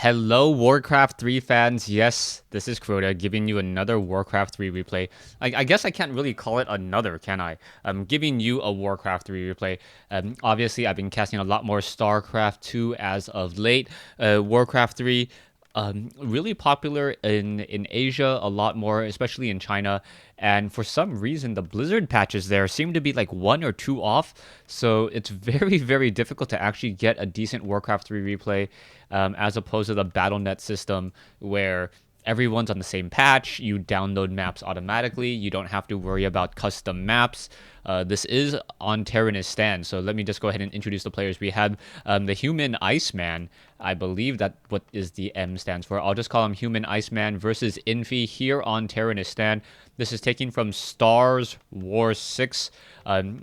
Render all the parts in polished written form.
Hello, Warcraft 3 fans. Yes, this is Crota giving you another Warcraft 3 replay. I guess I can't really call it another, can I? I'm giving you a Warcraft 3 replay. Obviously, I've been casting a lot more StarCraft 2 as of late. Warcraft 3, really popular in Asia, a lot more, especially in China. And for some reason, the Blizzard patches there seem to be like one or two off. So it's very, very difficult to actually get a decent Warcraft 3 replay, as opposed to the BattleNet system where everyone's on the same patch. You download maps automatically. You don't have to worry about custom maps. This is on Terenas stand, so let me just go ahead and introduce the players. We have the human Iceman. I believe that what is the M stands for. I'll just call him human Iceman versus Infi here on Terenas stand. This is taken from StarsWar 6,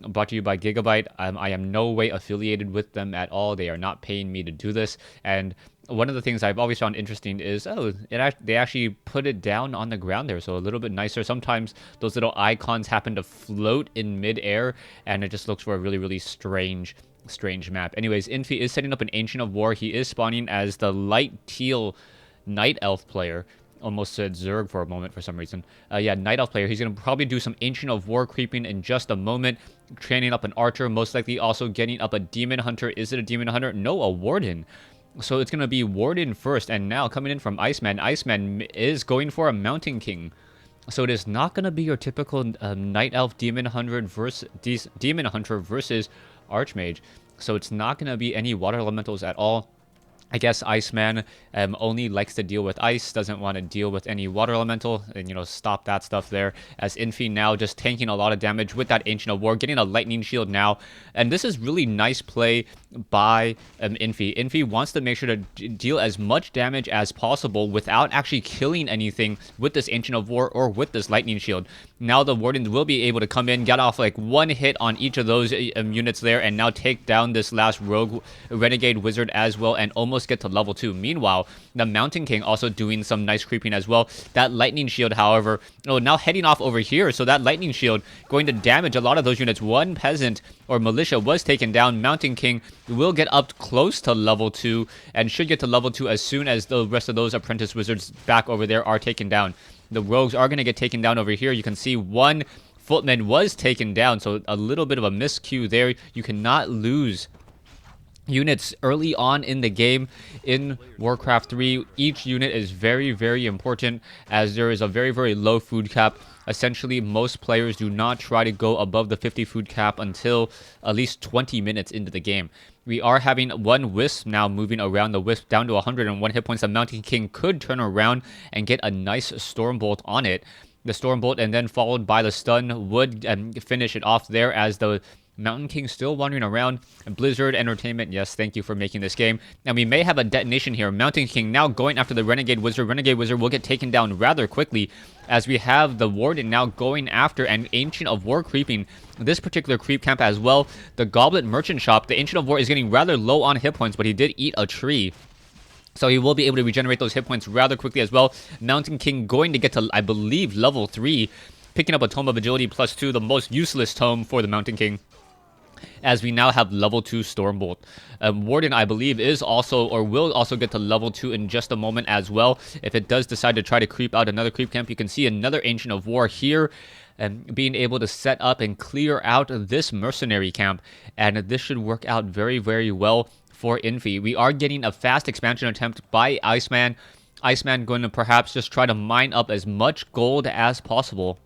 brought to you by Gigabyte. I am no way affiliated with them at all. They are not paying me to do this, and one of the things I've always found interesting is, they actually put it down on the ground there, so a little bit nicer. Sometimes those little icons happen to float in midair, and it just looks for a really, really strange map. Anyways, Infi is setting up an Ancient of War. He is spawning as the light teal Night Elf player. Almost said Zerg for a moment for some reason. Yeah, Night Elf player. He's going to probably do some Ancient of War creeping in just a moment. Training up an Archer, most likely also getting up a Demon Hunter. Is it a Demon Hunter? No, a Warden. So it's going to be Warden first, and now coming in from Iceman. Iceman is going for a Mountain King. So it is not going to be your typical Night Elf Demon Hunter versus Archmage. So it's not going to be any Water Elementals at all. I guess Iceman only likes to deal with ice, doesn't want to deal with any water elemental, and, stop that stuff there. As Infi now just tanking a lot of damage with that Ancient of War, getting a lightning shield now. And this is really nice play by Infi. Infi wants to make sure to deal as much damage as possible without actually killing anything with this Ancient of War or with this lightning shield. Now the Wardens will be able to come in, get off like one hit on each of those units there, and now take down this last rogue renegade wizard as well, and almost get to level 2. Meanwhile, the Mountain King also doing some nice creeping as well. That lightning shield, however, now heading off over here, so that lightning shield going to damage a lot of those units. One peasant or militia was taken down. Mountain King will get up close to level 2 and should get to level 2 as soon as the rest of those apprentice wizards back over there are taken down. The rogues are going to get taken down over here. You can see one footman was taken down, so a little bit of a miscue there. You cannot lose units early on in the game in Warcraft 3. Each unit is very, very important, as there is a very, very low food cap. Essentially, most players do not try to go above the 50 food cap until at least 20 minutes into the game. We are having one Wisp now moving around. The Wisp down to 101 hit points. The Mountain King could turn around and get a nice Stormbolt on it. The Stormbolt and then followed by the stun would finish it off there, as the Mountain King still wandering around. Blizzard Entertainment, yes, thank you for making this game. And we may have a detonation here. Mountain King now going after the Renegade Wizard. Renegade Wizard will get taken down rather quickly, as we have the Warden now going after an Ancient of War creeping this particular creep camp as well. The Goblet Merchant Shop, the Ancient of War is getting rather low on hit points, but he did eat a tree, so he will be able to regenerate those hit points rather quickly as well. Mountain King going to get to, I believe, level 3, picking up a Tome of Agility +2, the most useless tome for the Mountain King, as we now have level 2 Stormbolt. Warden, I believe, is also, or will also get to level 2 in just a moment as well. If it does decide to try to creep out another creep camp, you can see another Ancient of War here, and being able to set up and clear out this mercenary camp. And this should work out very, very well for Infi. We are getting a fast expansion attempt by Iceman. Iceman going to perhaps just try to mine up as much gold as possible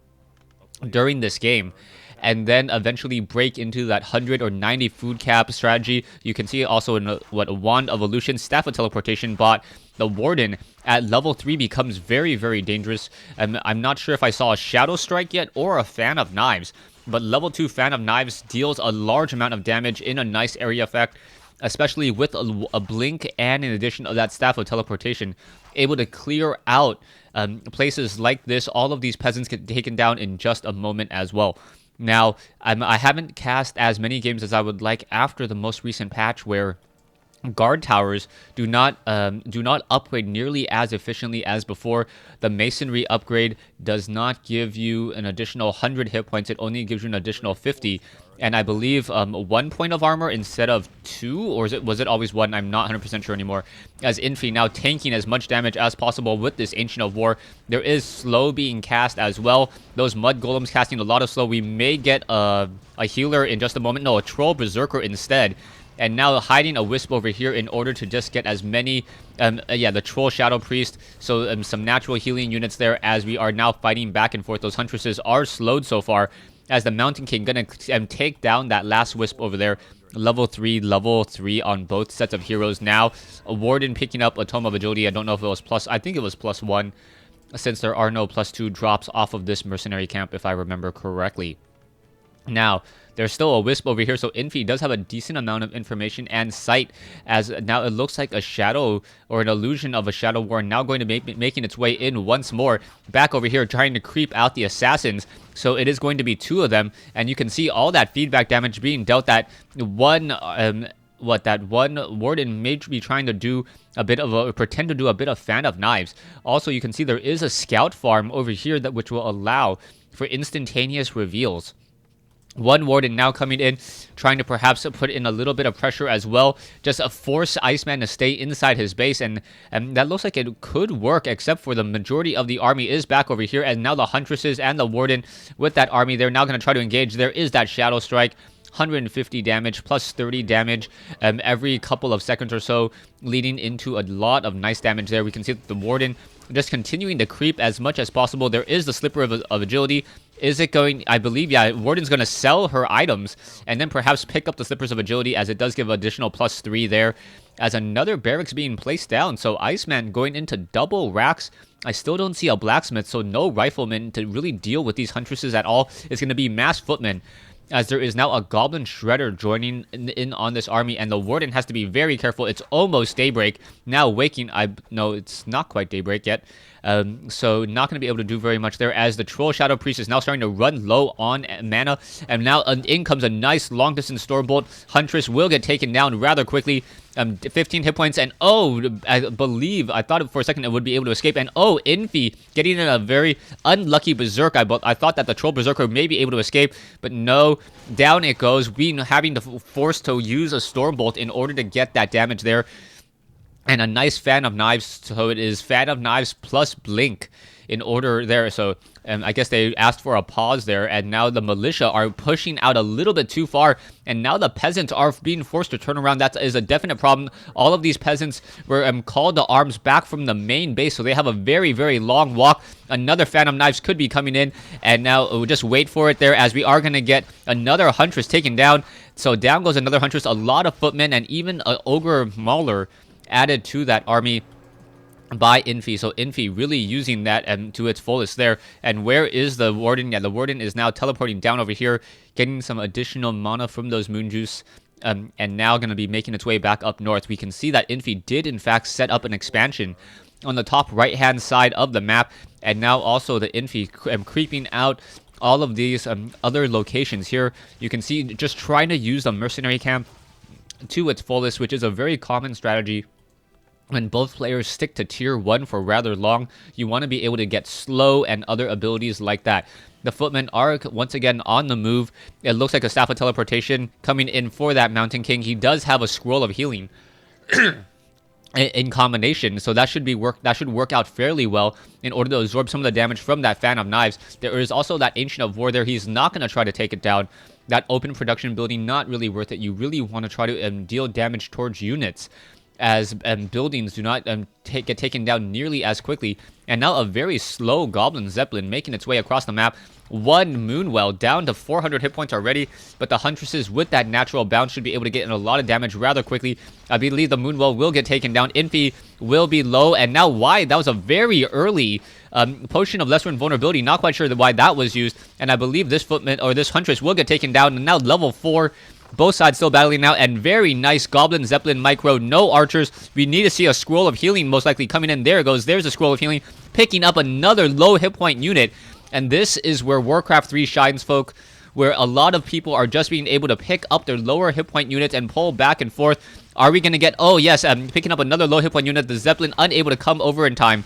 during this game, and then eventually break into that 100 or 90 food cap strategy. You can see also in a Wand of Evolution, Staff of Teleportation bot. The Warden at level 3 becomes very, very dangerous. I'm not sure if I saw a Shadow Strike yet or a Fan of Knives, but level 2 Fan of Knives deals a large amount of damage in a nice area effect, especially with a blink, and in addition to that Staff of Teleportation, able to clear out places like this. All of these peasants get taken down in just a moment as well. Now, I haven't cast as many games as I would like after the most recent patch, where guard towers do not upgrade nearly as efficiently as before. The masonry upgrade does not give you an additional 100 hit points. It only gives you an additional 50. and I believe 1 point of armor instead of 2, or was it always 1? I'm not 100% sure anymore. As Infi now tanking as much damage as possible with this Ancient of War. There is slow being cast as well. Those Mud Golems casting a lot of slow. We may get a healer in just a moment. No, a Troll Berserker instead. And now hiding a Wisp over here in order to just get as many, the Troll Shadow Priest, so some natural healing units there as we are now fighting back and forth. Those Huntresses are slowed so far, as the Mountain King gonna take down that last Wisp over there. Level 3 on both sets of heroes now. A Warden picking up a Tome of Agility. I don't know if it was plus, I think it was +1, since there are no +2 drops off of this mercenary camp, if I remember correctly. Now, there's still a Wisp over here, so Infi does have a decent amount of information and sight, as now it looks like a shadow or an illusion of a Shadow War now going to be making its way in once more. Back over here trying to creep out the assassins, so it is going to be 2 of them, and you can see all that feedback damage being dealt. That one that one Warden may be trying to do pretend to do a bit of Fan of Knives. Also, you can see there is a Scout farm over here which will allow for instantaneous reveals. One Warden now coming in, trying to perhaps put in a little bit of pressure as well. Just force Iceman to stay inside his base, and that looks like it could work, except for the majority of the army is back over here, and now the Huntresses and the Warden with that army, they're now going to try to engage. There is that Shadow Strike. 150 damage plus 30 damage every couple of seconds or so, leading into a lot of nice damage there. We can see that the Warden just continuing to creep as much as possible. There is the Slipper of Agility. Is it going, I believe, yeah, Warden's going to sell her items and then perhaps pick up the Slippers of Agility, as it does give additional +3 there, as another barracks being placed down. So Iceman going into double racks. I still don't see a blacksmith, so no rifleman to really deal with these Huntresses at all. It's going to be mass footmen, as there is now a Goblin Shredder joining in on this army, and the Warden has to be very careful. It's almost daybreak. Now waking, no, it's not quite daybreak yet. So not going to be able to do very much there, as the Troll Shadow Priest is now starting to run low on mana, and now in comes a nice long-distance Stormbolt. Huntress will get taken down rather quickly. 15 hit points, and I thought for a second it would be able to escape, and Infi getting in a very unlucky Berserk. I thought that the Troll Berserker may be able to escape, but no, down it goes, having to force to use a Stormbolt in order to get that damage there. And a nice Fan of Knives, so it is Fan of Knives plus Blink in order there. So I guess they asked for a pause there, and now the militia are pushing out a little bit too far, and now the peasants are being forced to turn around. That is a definite problem. All of these peasants were called to arms back from the main base, so they have a very, very long walk. Another Fan of Knives could be coming in, and now we'll just wait for it there, as we are going to get another Huntress taken down. So down goes another Huntress, a lot of footmen, and even an Ogre Mauler added to that army by Infi. So Infi really using that to its fullest there. And where is the Warden? Yeah, the Warden is now teleporting down over here, getting some additional mana from those Moon Juice, and now going to be making its way back up north. We can see that Infi did in fact set up an expansion on the top right hand side of the map, and now also the Infi creeping out all of these other locations here. You can see just trying to use the mercenary camp to its fullest, which is a very common strategy when both players stick to tier 1 for rather long. You want to be able to get slow and other abilities like that. The footmen are once again on the move. It looks like a Staff of Teleportation coming in for that Mountain King. He does have a Scroll of Healing in combination, so that should work out fairly well in order to absorb some of the damage from that Fan of Knives. There is also that Ancient of War there. He's not going to try to take it down. That open production building, not really worth it. You really want to try to deal damage towards units, as buildings do not get taken down nearly as quickly. And now a very slow Goblin Zeppelin making its way across the map. One Moonwell down to 400 hit points already, but the Huntresses with that natural bounce should be able to get in a lot of damage rather quickly. I believe the Moonwell will get taken down. Infi will be low, and now why? That was a very early Potion of Lesser Invulnerability. Not quite sure why that was used, and I believe this footman or this Huntress will get taken down. And now level 4. Both sides still battling now, and very nice Goblin Zeppelin micro. No archers. We need to see a Scroll of Healing most likely coming in. There it goes. There's a Scroll of Healing. Picking up another low hit point unit. And this is where Warcraft 3 shines, folk, where a lot of people are just being able to pick up their lower hit point units and pull back and forth. Are we going to get... Oh, yes, picking up another low hit point unit. The Zeppelin unable to come over in time.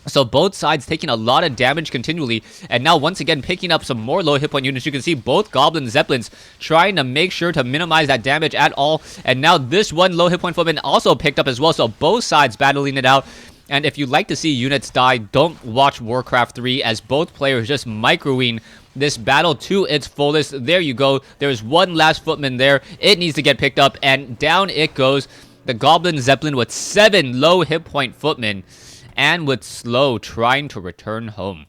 So both sides taking a lot of damage continually, and now once again picking up some more low hit point units. You can see both Goblin Zeppelins trying to make sure to minimize that damage at all, and now this one low hit point footman also picked up as well, so both sides battling it out. And if you'd like to see units die, don't watch Warcraft 3, as both players just microwing this battle to its fullest. There you go. There's one last footman there. It needs to get picked up, and down it goes. The Goblin Zeppelin with 7 low hit point footmen, and with Slow trying to return home.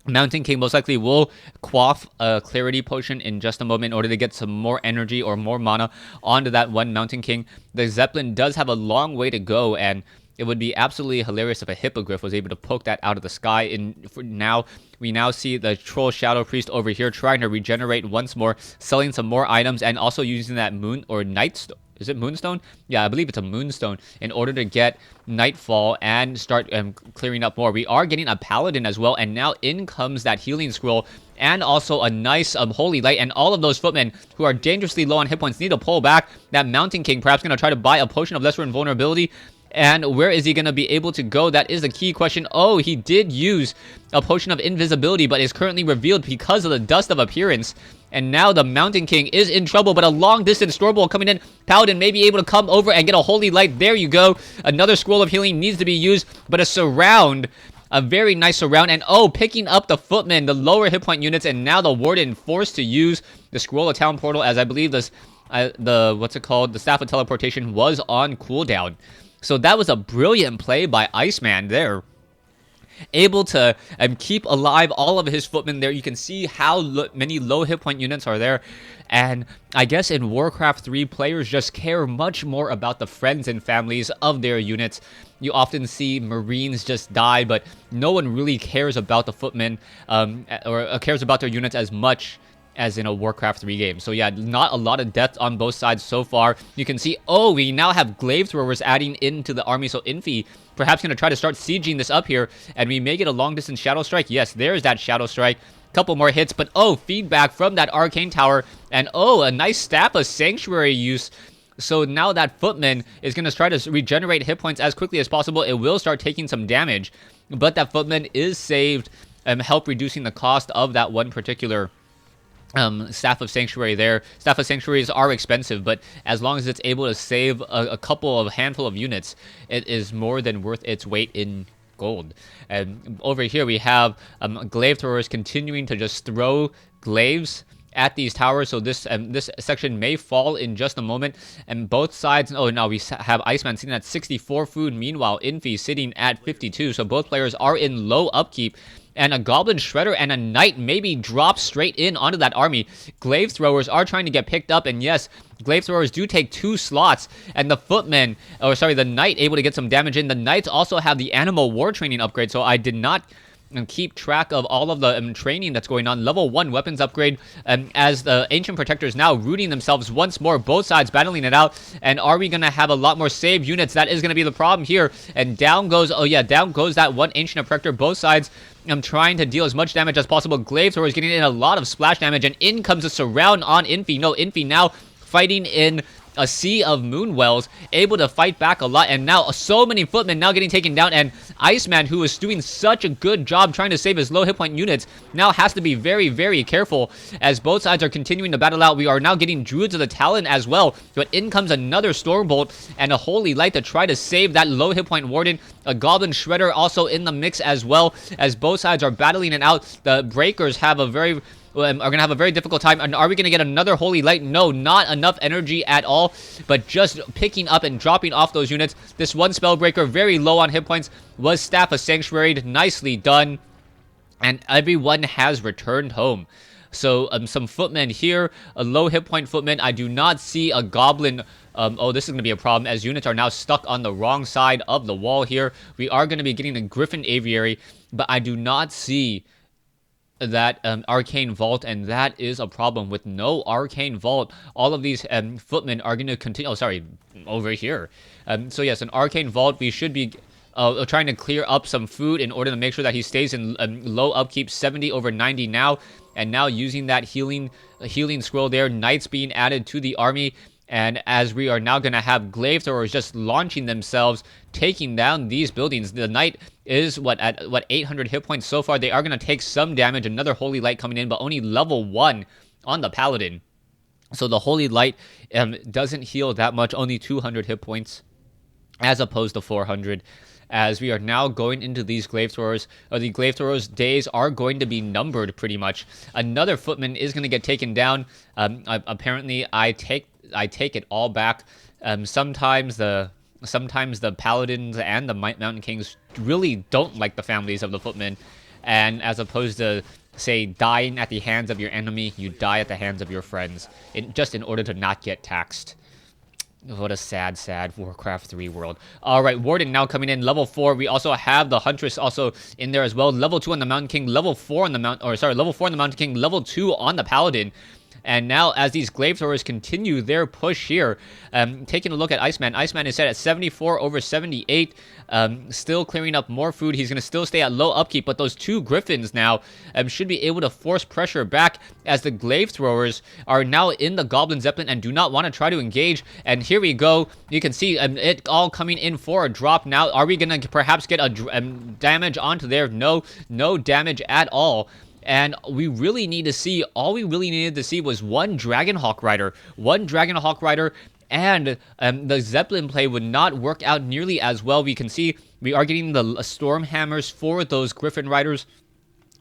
Mountain King most likely will quaff a Clarity Potion in just a moment in order to get some more energy or more mana onto that one Mountain King. The Zeppelin does have a long way to go, and it would be absolutely hilarious if a Hippogriff was able to poke that out of the sky. And for now, we now see the Troll Shadow Priest over here trying to regenerate once more, selling some more items, and also using that Moon or Night. Is it Moonstone? Yeah, I believe it's a Moonstone in order to get Nightfall and start clearing up more. We are getting a Paladin as well, and now in comes that Healing Scroll and also a nice Holy Light, and all of those footmen who are dangerously low on hit points need to pull back. That Mountain King perhaps going to try to buy a Potion of Lesser Invulnerability. And where is he going to be able to go? That is the key question. Oh, he did use a Potion of Invisibility, but is currently revealed because of the Dust of Appearance. And now the Mountain King is in trouble, but a long-distance Stormbolt coming in. Paladin may be able to come over and get a Holy Light. There you go. Another Scroll of Healing needs to be used, but a Surround, a very nice Surround. And oh, picking up the Footmen, the lower hit point units, and now the Warden forced to use the Scroll of Town Portal, as I believe this, what's it called? The Staff of Teleportation was on cooldown. So that was a brilliant play by Iceman there. Able to keep alive all of his footmen there. You can see how many low hit point units are there. And I guess in Warcraft 3, players just care much more about the friends and families of their units. You often see Marines just die, but no one really cares about the footmen or cares about their units as much as in a Warcraft 3 game. So yeah, not a lot of death on both sides so far. You can see, oh, we now have Glaive Throwers adding into the army, so Infi perhaps going to try to start sieging this up here, and we may get a long-distance Shadow Strike. Yes, there's that Shadow Strike. Couple more hits, but oh, feedback from that Arcane Tower, and oh, a nice Staff of Sanctuary use. So now that Footman is going to try to regenerate hit points as quickly as possible. It will start taking some damage, but that Footman is saved, help reducing the cost of that one particular Staff of Sanctuary there. Staff of Sanctuaries are expensive, but as long as it's able to save a handful of units, it is more than worth its weight in gold. And over here we have Glaive Throwers continuing to just throw glaives at these towers, so this section may fall in just a moment. And both sides, oh no, we have Iceman sitting at 64 food, meanwhile Infi sitting at 52, so both players are in low upkeep. And a Goblin Shredder and a Knight maybe drop straight in onto that army. Glaive Throwers are trying to get picked up, and yes, Glaive Throwers do take 2 slots, and the Footmen, the Knight able to get some damage in. The Knights also have the Animal War Training upgrade, so I did not keep track of all of the training that's going on. Level 1 weapons upgrade, as the Ancient Protectors now rooting themselves once more, both sides battling it out. And are we going to have a lot more save units? That is going to be the problem here. And down goes, oh yeah, down goes that one Ancient Protector. Both sides trying to deal as much damage as possible. Glaive Thrower is getting in a lot of splash damage, and in comes a Surround on Infi. No, Infi now fighting in a sea of Moonwells, able to fight back a lot, and now so many Footmen now getting taken down, and Iceman, who is doing such a good job trying to save his low hit point units, now has to be very, very careful as both sides are continuing to battle out. We are now getting Druids of the Talon as well, but in comes another Stormbolt and a Holy Light to try to save that low hit point Warden. A Goblin Shredder also in the mix as well, as both sides are battling it out. The Breakers have are going to have a very difficult time. And are we going to get another Holy Light? No, not enough energy at all, but just picking up and dropping off those units. This one Spellbreaker, very low on hit points, was Staff of Sanctuary. Nicely done. And everyone has returned home. So some Footmen here, a low hit point Footman. I do not see a Goblin. Oh, this is going to be a problem as units are now stuck on the wrong side of the wall here. We are going to be getting a Griffin Aviary, but I do not see that Arcane Vault, and that is a problem. With no Arcane Vault, all of these Footmen are going to continue. Oh, sorry, over here. So yes, an Arcane Vault. We should be trying to clear up some food in order to make sure that he stays in low upkeep. 70 over 90 now, and now using that healing scroll there. Knights being added to the army. And as we are now going to have glaive throwers just launching themselves, taking down these buildings. The knight is at 800 hit points so far. They are going to take some damage. Another holy light coming in, but only level 1 on the paladin. So the holy light doesn't heal that much, only 200 hit points as opposed to 400. As we are now going into these glaive throwers, the glaive throwers' days are going to be numbered pretty much. Another footman is going to get taken down. Apparently, I take it all back. Sometimes the paladins and the mountain kings really don't like the families of the footmen, and as opposed to say dying at the hands of your enemy, you die at the hands of your friends, just in order to not get taxed. What a sad Warcraft 3 world. All right, Warden now coming in, level 4. We also have the Huntress also in there as well. Level 2 on the Mountain King, level 4 on the level 4 on the Mountain King, level 2 on the Paladin. And now, as these glaive throwers continue their push here, taking a look at Iceman. Iceman is set at 74 over 78, still clearing up more food. He's going to still stay at low upkeep, but those 2 Griffins now should be able to force pressure back as the glaive throwers are now in the Goblin Zeppelin and do not want to try to engage. And here we go. You can see it all coming in for a drop now. Are we going to perhaps get a damage onto there? No damage at all. And we really need to see, all we really needed to see was one Dragonhawk Rider, and the Zeppelin play would not work out nearly as well. We can see we are getting the Storm Hammers for those Griffin Riders.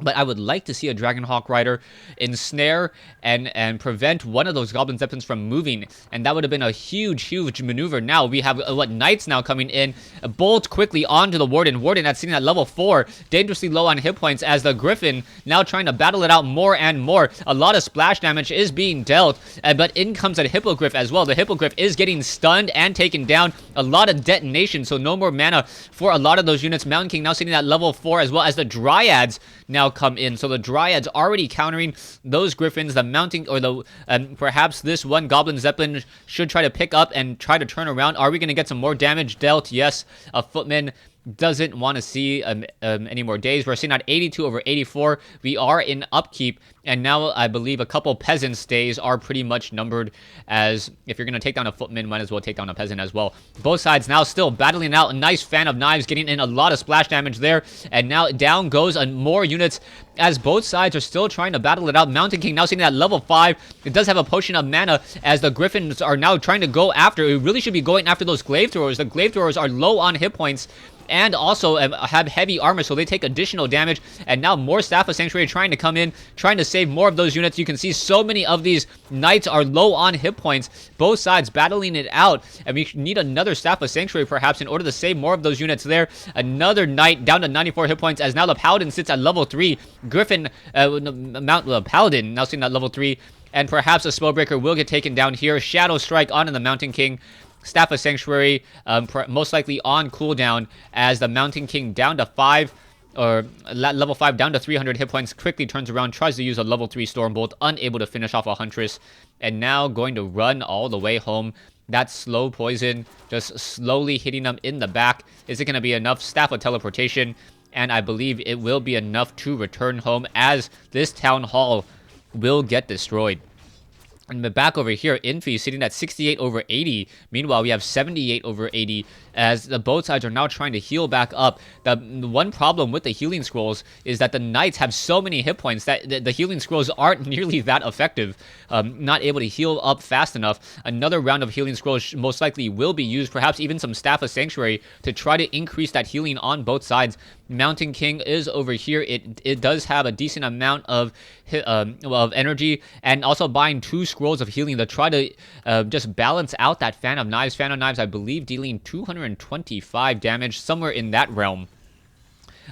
But I would like to see a Dragonhawk Rider ensnare and prevent one of those Goblin Zeppelins from moving. And that would have been a huge maneuver. Now we have Knights now coming in. Bolt quickly onto the Warden. Warden that's sitting at level 4. Dangerously low on hit points as the Griffin now trying to battle it out more and more. A lot of splash damage is being dealt. But in comes a Hippogriff as well. The Hippogriff is getting stunned and taken down. A lot of detonation. So no more mana for a lot of those units. Mountain King now sitting at level 4 as well as the Dryads now come in. So the Dryads already countering those Griffins. The mounting or the perhaps this one Goblin Zeppelin should try to pick up and try to turn around. Are we going to get some more damage dealt? Yes. A Footman doesn't want to see any more days. We're sitting at 82 over 84. We are in upkeep, and now I believe a couple peasants' days are pretty much numbered, as if you're going to take down a footman, might as well take down a peasant as well. Both sides now still battling out. A nice fan of knives getting in a lot of splash damage there, and now down goes more units as both sides are still trying to battle it out. Mountain King now sitting at level 5. It does have a potion of mana as the Griffins are now trying to go after. It really should be going after those glaive throwers. The glaive throwers are low on hit points and also have heavy armor, so they take additional damage. And now more Staff of Sanctuary trying to come in, trying to save more of those units. You can see so many of these knights are low on hit points. Both sides battling it out, and we need another Staff of Sanctuary perhaps in order to save more of those units there. Another knight down to 94 hit points as now the Paladin sits at level 3. Griffin, Paladin now sitting at level 3. And perhaps a Spellbreaker will get taken down here. Shadow Strike onto the Mountain King. Staff of Sanctuary most likely on cooldown as the Mountain King down to 5, or level 5 down to 300 hit points, quickly turns around, tries to use a level 3 Stormbolt, unable to finish off a Huntress, and now going to run all the way home. That slow poison just slowly hitting them in the back. Is it going to be enough? Staff of Teleportation, and I believe it will be enough to return home as this Town Hall will get destroyed. And back over here, Infi sitting at 68 over 80. Meanwhile, we have 78 over 80 as the both sides are now trying to heal back up. The one problem with the healing scrolls is that the knights have so many hit points that the healing scrolls aren't nearly that effective. Not able to heal up fast enough. Another round of healing scrolls most likely will be used, perhaps even some Staff of Sanctuary to try to increase that healing on both sides. Mountain King is over here. It does have a decent amount of energy, and also buying 2 scrolls of healing to try to just balance out that Fan of Knives. Fan of Knives, I believe, dealing 225 damage, somewhere in that realm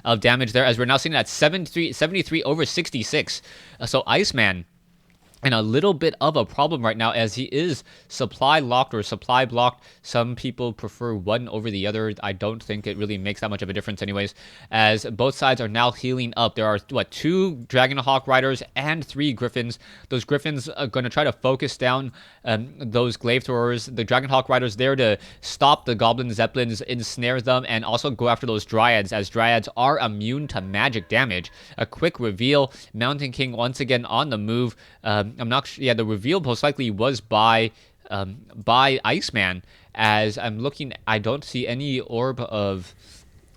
of damage there, as we're now sitting at 73 over 66. So Iceman in a little bit of a problem right now, as he is supply locked or supply blocked. Some people prefer one over the other. I don't think it really makes that much of a difference anyways, as both sides are now healing up. There are, 2 Dragonhawk Riders and 3 Griffins. Those Griffins are going to try to focus down those glaive throwers. The Dragonhawk Riders there to stop the Goblin Zeppelins, ensnare them, and also go after those Dryads, as Dryads are immune to magic damage. A quick reveal. Mountain King once again on the move. I'm not sure. Yeah, the reveal most likely was by by Iceman. As I'm looking, I don't see any orb of,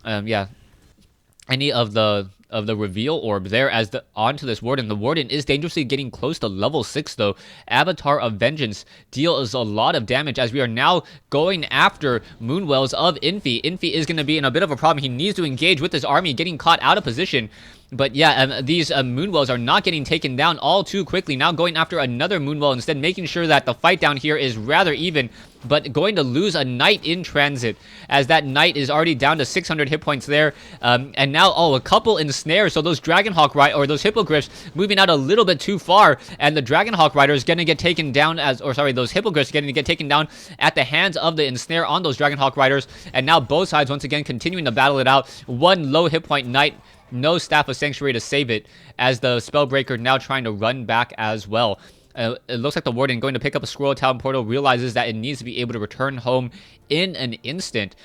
any of the reveal orb there as the onto this warden. The warden is dangerously getting close to level 6 though. Avatar of Vengeance deals a lot of damage as we are now going after Moonwells of Infi. Infi is going to be in a bit of a problem. He needs to engage with his army, getting caught out of position. But yeah, these Moonwells are not getting taken down all too quickly. Now going after another Moonwell instead, making sure that the fight down here is rather even, but going to lose a Knight in transit, as that Knight is already down to 600 hit points there. And now, a couple ensnares, so those Dragonhawk or those Hippogriffs moving out a little bit too far, and the Dragonhawk Rider is going to get taken down those Hippogriffs getting to get taken down at the hands of the ensnare on those Dragonhawk Riders. And now both sides once again continuing to battle it out. One low hit point Knight, no Staff of Sanctuary to save it, as the Spellbreaker now trying to run back as well. It looks like the Warden going to pick up a Squirrel Town portal, realizes that it needs to be able to return home in an instant.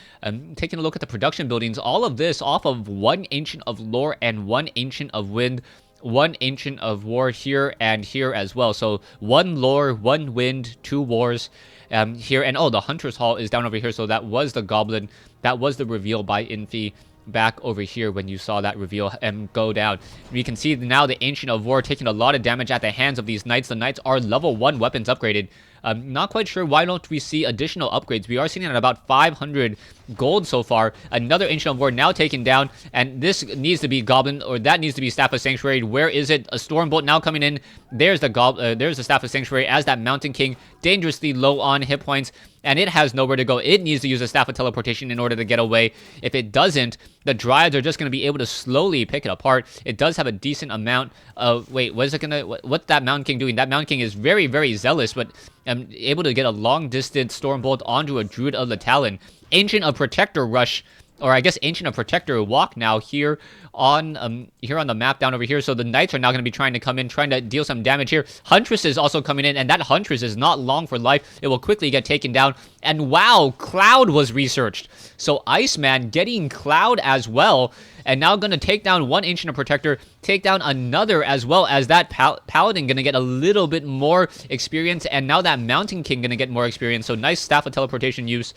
Taking a look at the production buildings, all of this off of one Ancient of Lore and one Ancient of Wind, one Ancient of War here and here as well. So one Lore, one Wind, two Wars here. And the Hunter's Hall is down over here, so that was the Goblin. That was the reveal by Infi back over here when you saw that reveal go down. We can see now the Ancient of War taking a lot of damage at the hands of these Knights. The Knights are level 1 weapons upgraded. Not quite sure why don't we see additional upgrades. We are sitting at about 500 gold so far. Another Ancient of War now taken down, and this needs to be Goblin, or that needs to be Staff of Sanctuary. Where is it? A Stormbolt now coming in. There's the Staff of Sanctuary as that Mountain King dangerously low on hit points, and it has nowhere to go. It needs to use a Staff of Teleportation in order to get away. If it doesn't, the Dryads are just going to be able to slowly pick it apart. It does have a decent amount of... Wait, what's that Mountain King doing? That Mountain King is very, very zealous, but able to get a long-distance Stormbolt onto a Druid of the Talon. Ancient of Protector rush, or I guess Ancient of Protector walk now here on the map down over here. So the Knights are now going to be trying to come in, trying to deal some damage here. Huntress is also coming in, and that Huntress is not long for life. It will quickly get taken down. And wow, Cloud was researched. So Iceman getting Cloud as well, and now going to take down one Ancient of Protector, take down another as well, as that Paladin going to get a little bit more experience, and now that Mountain King going to get more experience. So nice Staff of Teleportation use,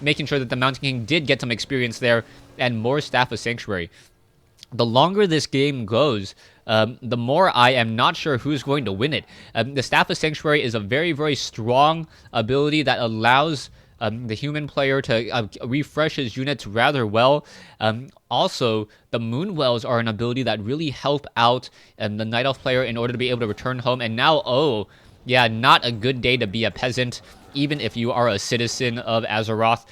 making sure that the Mountain King did get some experience there, and more Staff of Sanctuary. The longer this game goes, the more I am not sure who's going to win it. The Staff of Sanctuary is a very, very strong ability that allows the human player to refresh his units rather well. Also, the Moonwells are an ability that really help out the Night Elf player in order to be able to return home. And now, not a good day to be a peasant, even if you are a citizen of Azeroth.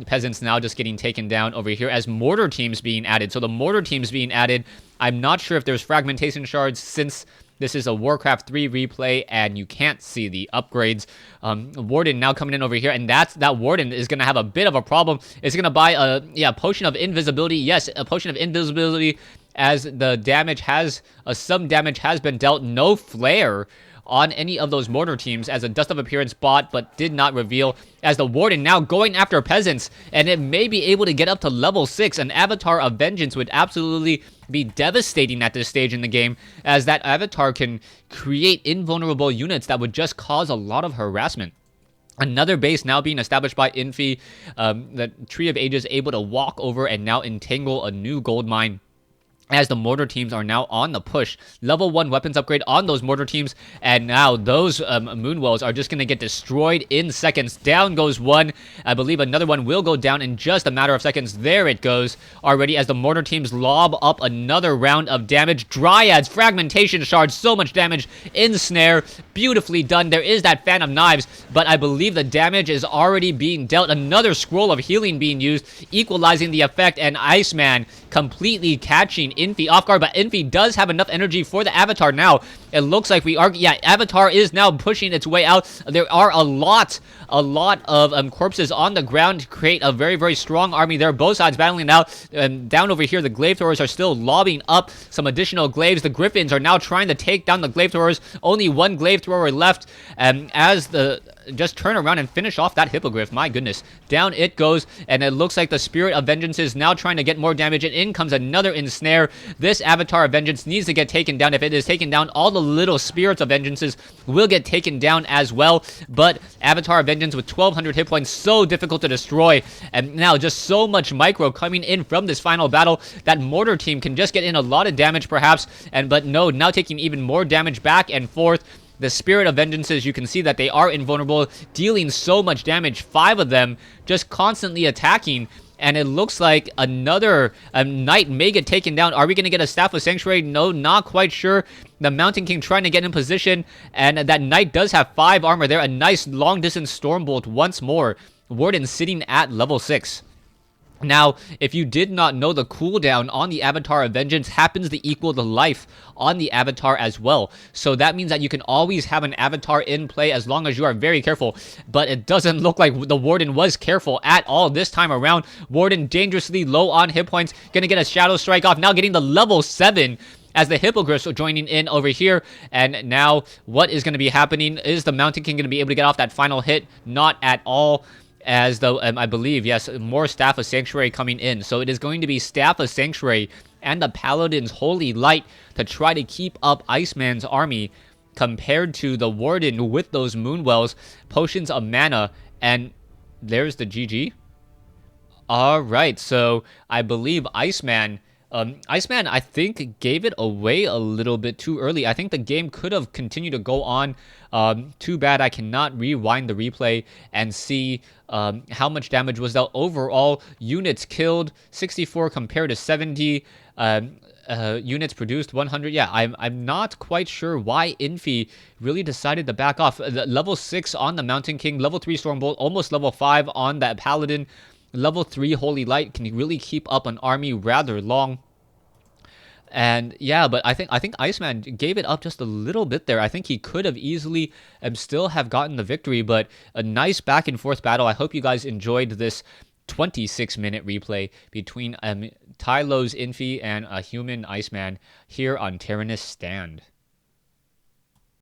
Peasants now just getting taken down over here as mortar teams being added. So the mortar teams being added, I'm not sure if there's fragmentation shards, since this is a Warcraft 3 replay and you can't see the upgrades. Warden now coming in over here, and that Warden is going to have a bit of a problem. It's going to buy a Potion of Invisibility. Yes, a Potion of Invisibility, as the damage has, some damage has been dealt. No Flare on any of those mortar teams, as a Dust of Appearance bot, but did not reveal, as the Warden now going after peasants, and it may be able to get up to level 6. An Avatar of Vengeance would absolutely be devastating at this stage in the game, as that Avatar can create invulnerable units that would just cause a lot of harassment. Another base now being established by Infi, the Tree of Ages able to walk over and now entangle a new gold mine, as the mortar teams are now on the push. Level 1 weapons upgrade on those mortar teams, and now those Moonwells are just going to get destroyed in seconds. Down goes one. I believe another one will go down in just a matter of seconds. There it goes already, as the mortar teams lob up another round of damage. Dryads, fragmentation shards, so much damage. Ensnare, beautifully done. There is that Fan of Knives, but I believe the damage is already being dealt. Another Scroll of Healing being used, equalizing the effect, and Iceman completely catching Infi off guard, but Infi does have enough energy for the Avatar now. It looks like Avatar is now pushing its way out. There are a lot of corpses on the ground to create a very, very strong army there. Both sides battling out. Down over here, the Glaive Throwers are still lobbing up some additional glaives. The Griffins are now trying to take down the Glaive Throwers. Only one Glaive Thrower left, as the... just turn around and finish off that Hippogriff. My goodness. Down it goes, and it looks like the Spirit of Vengeance is now trying to get more damage, and in comes another Ensnare. This Avatar of Vengeance needs to get taken down. If it is taken down, all the little Spirits of Vengeances will get taken down as well, but Avatar of Vengeance with 1200 hit points, so difficult to destroy, and now just so much micro coming in from this final battle that Mortar team can just get in a lot of damage perhaps, but no, now taking even more damage back and forth. The Spirit of Vengeances, you can see that they are invulnerable, dealing so much damage, 5 of them just constantly attacking. And it looks like another Knight may get taken down. Are we going to get a Staff of Sanctuary? No, not quite sure. The Mountain King trying to get in position. And that Knight does have 5 armor there. A nice long-distance Stormbolt once more. Warden sitting at level 6. Now, if you did not know, the cooldown on the Avatar of Vengeance happens to equal the life on the Avatar as well. So that means that you can always have an Avatar in play as long as you are very careful. But it doesn't look like the Warden was careful at all this time around. Warden dangerously low on hit points. Gonna get a Shadow Strike off. Now getting the level 7 as the Hippogriffs are joining in over here. And now what is going to be happening? Is the Mountain King going to be able to get off that final hit? Not at all. As though, I believe, yes, more Staff of Sanctuary coming in. So it is going to be Staff of Sanctuary and the Paladin's Holy Light to try to keep up Iceman's army compared to the Warden with those Moonwells, Potions of Mana, and there's the GG. Alright, so I believe Iceman, I think, gave it away a little bit too early. I think the game could have continued to go on. Too bad I cannot rewind the replay and see how much damage was dealt. Overall, units killed, 64 compared to 70. Units produced, 100. Yeah, I'm not quite sure why Infi really decided to back off. Level 6 on the Mountain King, level 3 Stormbolt, almost level 5 on that Paladin. Level 3 Holy Light can really keep up an army rather long. And yeah, but I think Iceman gave it up just a little bit there. I think he could have easily still have gotten the victory, but a nice back and forth battle. I hope you guys enjoyed this 26-minute replay between Tylo's Infi and a human Iceman here on Terenas Stand.